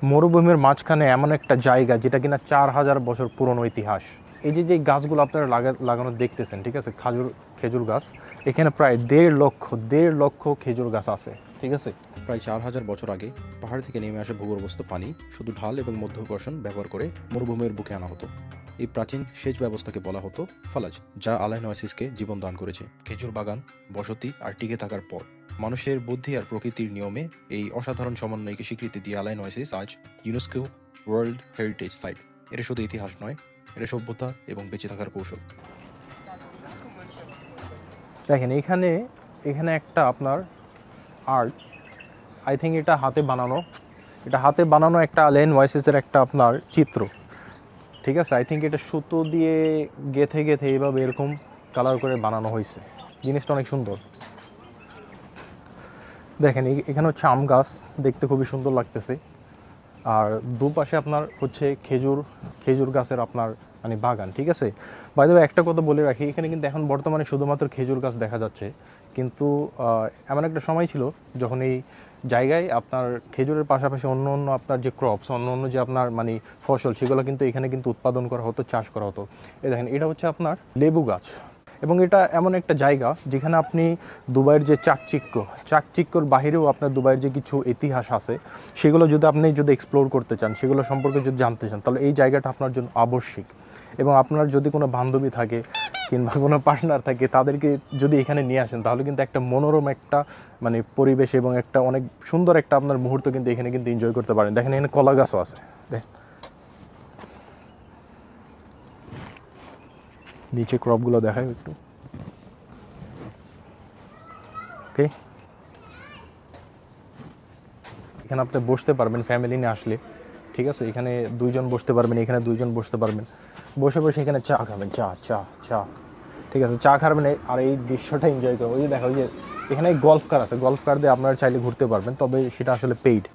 মরুভূমির মাঝখানে এমন একটা জায়গা যেটা কিনা 4000 বছর পুরনো ইতিহাস। এই যে যে গাছগুলো আপনারা লাগানো দেখতেছেন, ঠিক আছে, খেজুর গাছ, এখানে প্রায় 1.5 লক্ষ খেজুর গাছ আছে, ঠিক আছে। প্রায় 4000 বছর আগে পাহাড় থেকে নেমে আসা ভূগর্ভস্থ পানি শুধু ঢাল এবং মধ্যাকর্ষণ ব্যবহার করে মরুভূমির বুকে আনা হতো। এই প্রাচীন সেচ ব্যবস্থাকে বলা হতো ফালাজ, যা আলাইন ওয়াসিসকে জীবন দান করেছে। খেজুর বাগান, বসতি আর টিকে থাকার পর মানুষের বুদ্ধি আর প্রকৃতির নিয়মে এই অসাধারণ সমন্বয়কে স্বীকৃতি দিয়ে আলাইন ওয়াসিস আজ ইউনেস্কো ওয়ার্ল্ড হেরিটেজ সাইট। এটা শুধু ইতিহাস নয়, এটা সভ্যতা এবং বেঁচে থাকার কৌশল। দেখেন এখানে এখানে একটা আপনার আর্ট, আই থিঙ্ক এটা হাতে বানানো একটা আলাইন ওয়াসিসের একটা আপনার চিত্র, ঠিক আছে। আই থিঙ্ক এটা সুতো দিয়ে গেথে এইভাবে এরকম কালার করে বানানো হয়েছে। জিনিসটা অনেক সুন্দর। দেখেন এখানে হচ্ছে আম গাছ, দেখতে খুবই সুন্দর লাগতেছে। আর দুপাশে আপনার হচ্ছে খেজুর গাছের আপনার মানে বাগান, ঠিক আছে। বাই দ্য ওয়ে একটা কথা বলে রাখি, এখানে কিন্তু এখন বর্তমানে শুধুমাত্র খেজুর গাছ দেখা যাচ্ছে, কিন্তু এমন একটা সময় ছিল যখন এই জায়গায় আপনার খেজুরের পাশাপাশি অন্য অন্য আপনার যে ক্রপস, অন্য অন্য যে আপনার মানে ফসল, সেগুলো কিন্তু এখানে কিন্তু উৎপাদন করা হতো, চাষ করা হতো। এই দেখেন এটা হচ্ছে আপনার লেবু গাছ। এবং এটা এমন একটা জায়গা যেখানে আপনি দুবাইয়ের যে চাকচিক্যর বাহিরেও আপনার দুবাইয়ের যে কিছু ইতিহাস আছে, সেগুলো যদি এক্সপ্লোর করতে চান, সেগুলো সম্পর্কে যদি জানতে চান, তাহলে এই জায়গাটা আপনার জন্য আবশ্যিক। এবং আপনার যদি কোনো বান্ধবী থাকে কিংবা কোনো পার্টনার থাকে, তাদেরকে যদি এখানে নিয়ে আসেন, তাহলে কিন্তু একটা মনোরম একটা মানে পরিবেশ এবং একটা অনেক সুন্দর একটা আপনার মুহূর্ত কিন্তু এখানে কিন্তু এনজয় করতে পারেন। দেখেন এখানে কলা গাছও আছে, দেখেন নিচে ক্রপগুলো দেখায় একটু। ওকে, এখানে আপনি বসতে পারবেন ফ্যামিলি নিয়ে আসলে, ঠিক আছে। এখানে 2 জন বসতে পারবেন, এখানে 2 জন বসতে পারবেন, বসে এখানে চা খাবেন, চা, ঠিক আছে, চা খাবেন আর এই দৃশ্যটা এনজয় করবেন। ওই যে দেখা, ওই যে এখানে গলফ কার আছে, গলফ কার দিয়ে আপনারা চাইলে ঘুরতে পারবেন, তবে সেটা আসলে পেইড।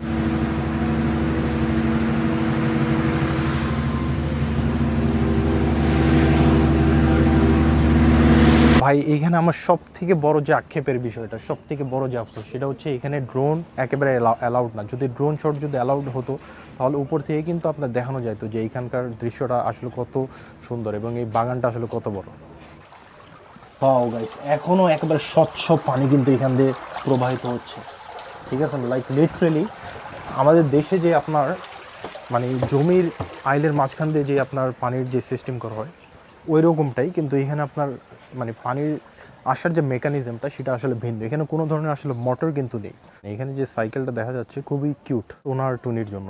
ভাই এইখানে আমার সব থেকে বড় যে আক্ষেপের বিষয়টা, সব থেকে বড় যে আফসোস, সেটা হচ্ছে এখানে ড্রোন একেবারে অ্যালাউড না। যদি ড্রোন শট যদি অ্যালাউড হতো, তাহলে উপর থেকে কিন্তু আপনার দেখানো যাইতো যে এইখানকার দৃশ্যটা আসলে কত সুন্দর এবং এই বাগানটা আসলে কত বড়। ওয়াও গাইস, এখনও একেবারে স্বচ্ছ পানি কিন্তু এখান দিয়ে প্রবাহিত হচ্ছে, ঠিক আছে। লাইক লিটারেলি আমাদের দেশে যে আপনার মানে জমির আইলের মাঝখান দিয়ে যে আপনার পানির যে সিস্টেম করা হয়, ওই রকমটাই কিন্তু এখানে আপনার মানে পানির আসার যে মেকানিজমটা, সেটা আসলে ভিন্ন। এখানে কোনো ধরনের আসলে মোটর কিন্তু নেই। এখানে যে সাইকেলটা দেখা যাচ্ছে খুবই কিউট ওনার টুনির জন্য।